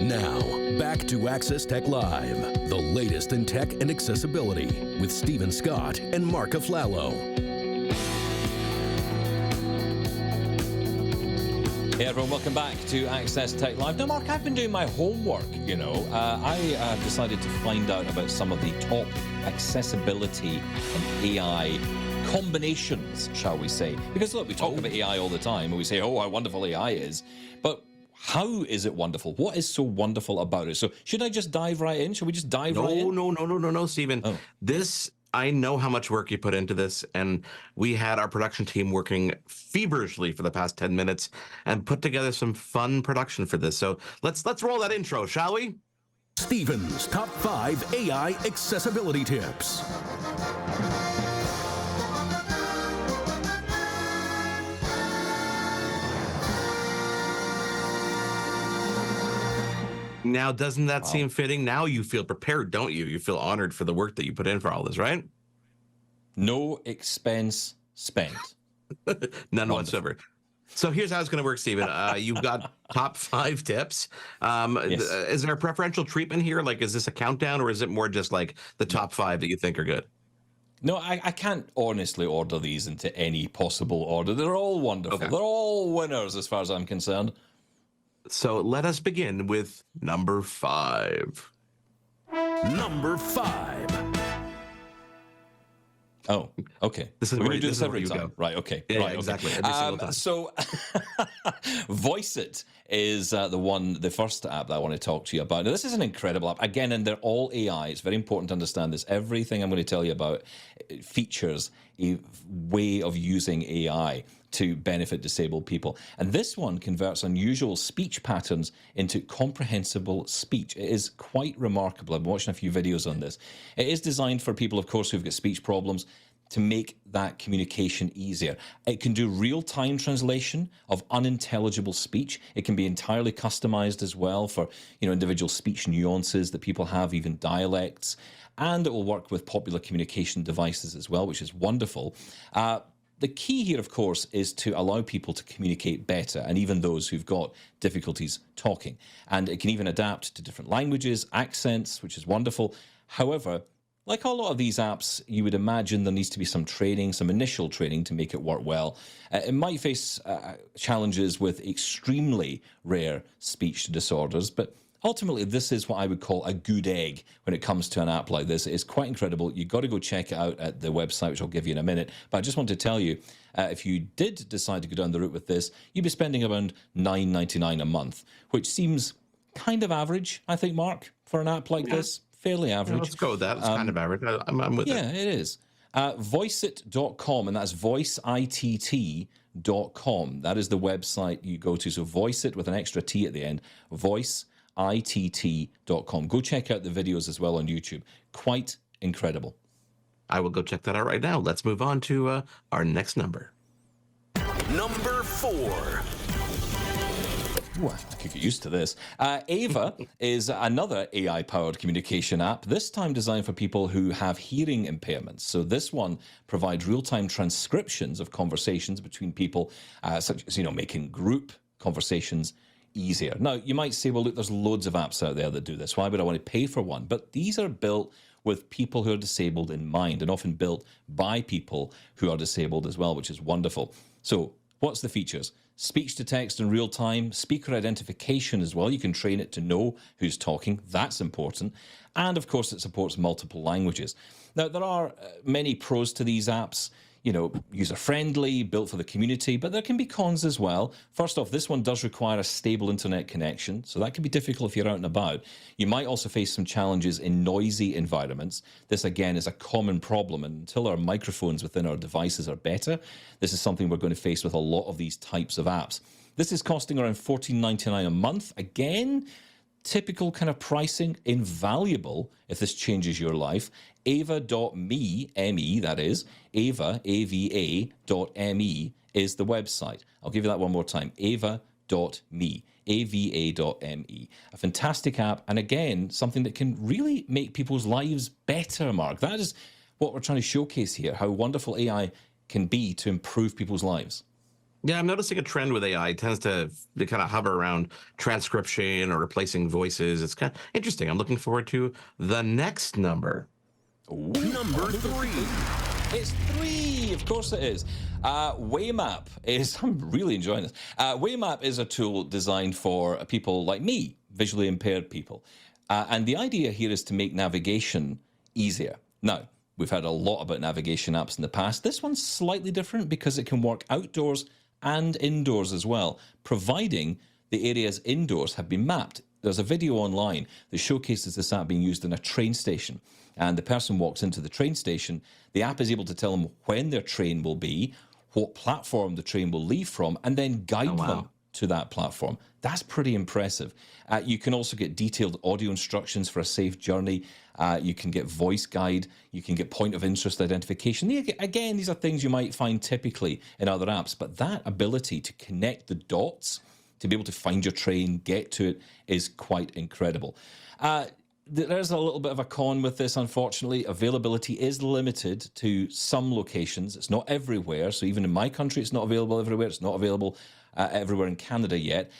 Now, back to Access Tech Live, the latest in tech and accessibility with Stephen Scott and Marc Aflalo. Hey everyone, welcome back to Access Tech Live. Now, Marc, I've been doing my homework, you know. I decided to find out about some of the top accessibility and AI combinations, shall we say. Because look, we talk about AI all the time, and we say, oh, how wonderful AI is. But how is it wonderful? What is so wonderful about it? So should I just dive right in? Should we just dive right in? No, Stephen. Oh. I know how much work you put into this, and we had our production team working feverishly for the past 10 minutes and put together some fun production for this. So let's roll that intro, shall we? Stephen's Top 5 AI Accessibility Tips. Now, doesn't that seem fitting? Now you feel prepared, don't you? You feel honored for the work that you put in for all this, right? No expense spent. None whatsoever. So here's how it's going to work, Stephen. You've got top 5 tips. Yes. Is there a preferential treatment here? Like, is this a countdown, or is it more just like the top 5 that you think are good? No, I can't honestly order these into any possible order. They're all wonderful. Okay. They're all winners as far as I'm concerned. So let us begin with number 5. Number 5. Oh, okay. This is We're where going to do this this is where every you time. go. Right, okay. Yeah, right, exactly. Okay. Every single time. So Voice It is the first app that I want to talk to you about. Now, this is an incredible app. Again, and they're all AI. It's very important to understand this. Everything I'm going to tell you about features a way of using AI to benefit disabled people. And this one converts unusual speech patterns into comprehensible speech. It is quite remarkable. I've been watching a few videos on this. It is designed for people, of course, who've got speech problems, to make that communication easier. It can do real-time translation of unintelligible speech. It can be entirely customized as well for, individual speech nuances that people have, even dialects. And it will work with popular communication devices as well, which is wonderful. The key here, of course, is to allow people to communicate better, and even those who've got difficulties talking. And it can even adapt to different languages, accents, which is wonderful. However, like a lot of these apps, you would imagine there needs to be some training, some initial training to make it work well. It might face challenges with extremely rare speech disorders, but ultimately, this is what I would call a good egg when it comes to an app like this. It's quite incredible. You've got to go check it out at the website, which I'll give you in a minute. But I just want to tell you, if you did decide to go down the route with this, you'd be spending around $9.99 a month, which seems kind of average, I think, Marc, for an app like this. Fairly average. Yeah, let's go with that. It's kind of average. I'm with it. Yeah, it is. Voiceit.com, and that's voiceit.com. That is the website you go to. So Voiceit with an extra T at the end. Voiceit.com. Go check out the videos as well on YouTube. Quite incredible. I will go check that out right now. Let's move on to our next number. Number 4. Ooh, I could get used to this. Ava is another AI-powered communication app, this time designed for people who have hearing impairments. So this one provides real-time transcriptions of conversations between people, such as, making group conversations easier. Now, you might say, well, look, there's loads of apps out there that do this. Why would I want to pay for one? But these are built with people who are disabled in mind, and often built by people who are disabled as well, which is wonderful. So what's the features? Speech to text in real time, speaker identification as well. You can train it to know who's talking. That's important. And of course, it supports multiple languages. Now, there are many pros to these apps. User-friendly, built for the community, but there can be cons as well. First off, this one does require a stable internet connection, so that can be difficult if you're out and about. You might also face some challenges in noisy environments. This, again, is a common problem, and until our microphones within our devices are better, this is something we're going to face with a lot of these types of apps. This is costing around $14.99 a month. Again, typical kind of pricing, invaluable if this changes your life. Ava.me, M-E, that is, Ava, A-V-A.me is the website. I'll give you that one more time, ava.me, ava.me. A fantastic app, and again, something that can really make people's lives better, Marc. That is what we're trying to showcase here, how wonderful AI can be to improve people's lives. Yeah, I'm noticing a trend with AI. It tends to kind of hover around transcription or replacing voices. It's kind of interesting. I'm looking forward to the next number. Number 3. It's 3, of course it is. Waymap is, I'm really enjoying this. Waymap is a tool designed for people like me, visually impaired people. And the idea here is to make navigation easier. Now, we've had a lot about navigation apps in the past. This one's slightly different because it can work outdoors and indoors as well, providing the areas indoors have been mapped. There's a video online that showcases this app being used in a train station. And the person walks into the train station. The app is able to tell them when their train will be, what platform the train will leave from, and then guide them to that platform. That's pretty impressive. You can also get detailed audio instructions for a safe journey. You can get voice guide. You can get point of interest identification. Again, these are things you might find typically in other apps, but that ability to connect the dots, to be able to find your train, get to it, is quite incredible. There's a little bit of a con with this, unfortunately. Availability is limited to some locations. It's not everywhere. So even in my country, it's not available everywhere. It's not available everywhere in Canada yet.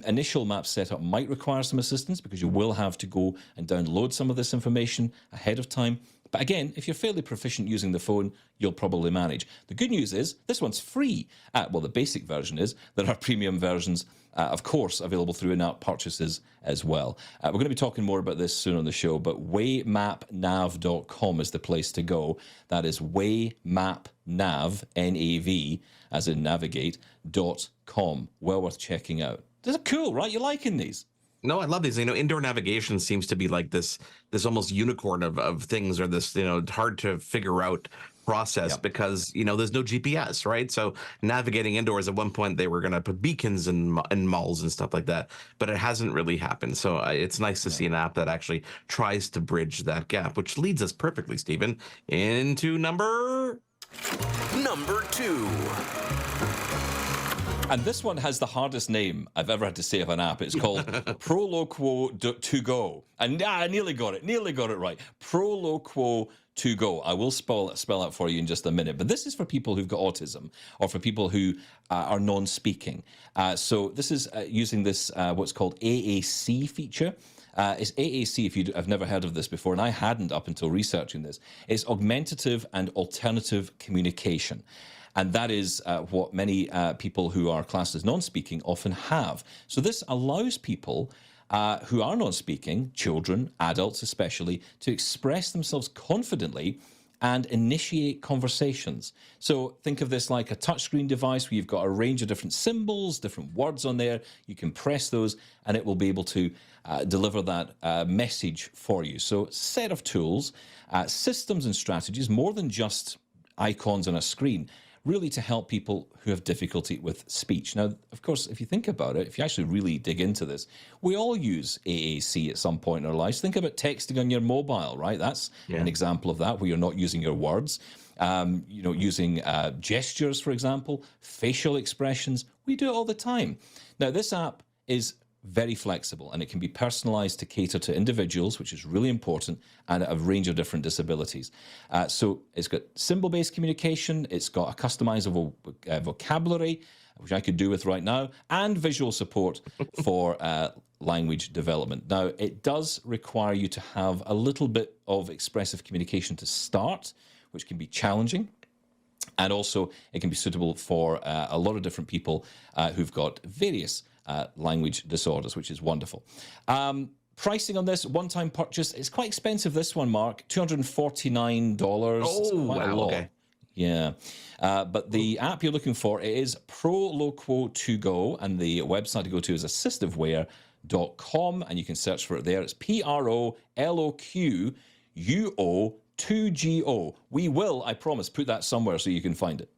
Initial map setup might require some assistance because you will have to go and download some of this information ahead of time. But again, if you're fairly proficient using the phone, you'll probably manage. The good news is this one's free. Well, the basic version is. There are premium versions, of course, available through in-app purchases as well. We're going to be talking more about this soon on the show, but waymapnav.com is the place to go. That is waymapnav, N-A-V, as in navigate.com. Well worth checking out. These are cool, right? You're liking these? No, I love these. Indoor navigation seems to be like this almost unicorn of things, or this, hard to figure out process because, there's no GPS, right? So navigating indoors, at one point they were going to put beacons in malls and stuff like that, but it hasn't really happened. So it's nice to see an app that actually tries to bridge that gap, which leads us perfectly, Stephen, into number 2. And this one has the hardest name I've ever had to say of an app. It's called Proloquo2Go. And I nearly got it right. Proloquo2Go. I will spell out for you in just a minute. But this is for people who've got autism or for people who are non-speaking. So this is using this, what's called AAC feature. It's AAC, if you have never heard of this before, and I hadn't up until researching this. It's augmentative and alternative communication. And that is what many people who are classed as non-speaking often have. So this allows people who are non-speaking, children, adults especially, to express themselves confidently and initiate conversations. So think of this like a touchscreen device where you've got a range of different symbols, different words on there. You can press those and it will be able to deliver that message for you. So set of tools, systems and strategies, more than just icons on a screen, really to help people who have difficulty with speech. Now, of course, if you think about it, if you actually really dig into this, we all use AAC at some point in our lives. Think about texting on your mobile, right? That's an example of that, where you're not using your words. Using gestures, for example, facial expressions. We do it all the time. Now, this app is very flexible and it can be personalized to cater to individuals, which is really important, and a range of different disabilities. So it's got symbol-based communication, it's got a customizable vocabulary, which I could do with right now, and visual support for language development. Now, it does require you to have a little bit of expressive communication to start, which can be challenging. And also, it can be suitable for a lot of different people who've got various language disorders, which is wonderful. Pricing on this, one-time purchase, it's quite expensive, this one, Mark, $249. Oh, wow, okay. Yeah. But the app you're looking for is Proloquo2Go, and the website to go to is assistiveware.com, and you can search for it there. It's Proloquo2Go. We will, I promise, put that somewhere so you can find it.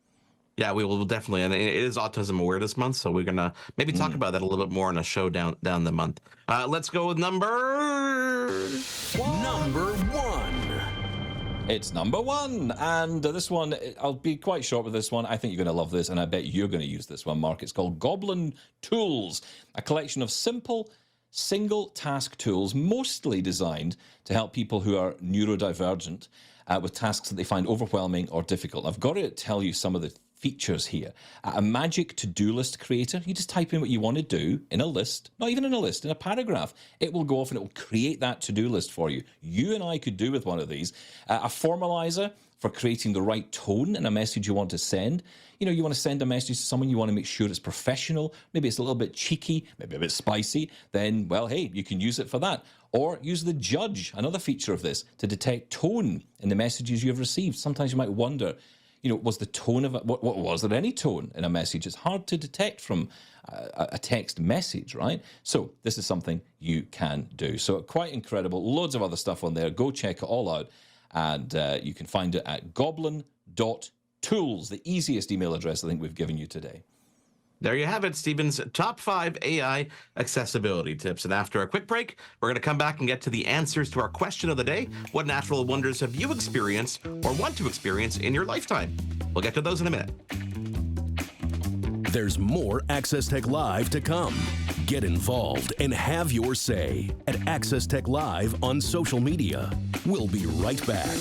Yeah, we will definitely. And it is Autism Awareness Month, so we're going to maybe talk about that a little bit more on a show down the month. Let's go with number 1. It's number 1. And this one, I'll be quite short with this one. I think you're going to love this, and I bet you're going to use this one, Mark. It's called Goblin Tools, a collection of simple single task tools, mostly designed to help people who are neurodivergent with tasks that they find overwhelming or difficult. I've got to tell you some of the features here. A magic to-do list creator, you just type in what you want to do in a list, not even in a list, in a paragraph. It will go off and it will create that to-do list for you. You and I could do with one of these. A formalizer for creating the right tone in a message you want to send. You know, you want to send a message to someone, you want to make sure it's professional, maybe it's a little bit cheeky, maybe a bit spicy, then, well, hey, you can use it for that. Or use the judge, another feature of this, to detect tone in the messages you've received. Sometimes you might wonder, you know, was the tone of it, what was there any tone in a message? It's hard to detect from a text message, right? So this is something you can do. So quite incredible. Loads of other stuff on there. Go check it all out. And you can find it at goblin.tools, the easiest email address I think we've given you today. There you have it, Stephen's top 5 AI accessibility tips. And after a quick break, we're going to come back and get to the answers to our question of the day. What natural wonders have you experienced or want to experience in your lifetime? We'll get to those in a minute. There's more Access Tech Live to come. Get involved and have your say at Access Tech Live on social media. We'll be right back.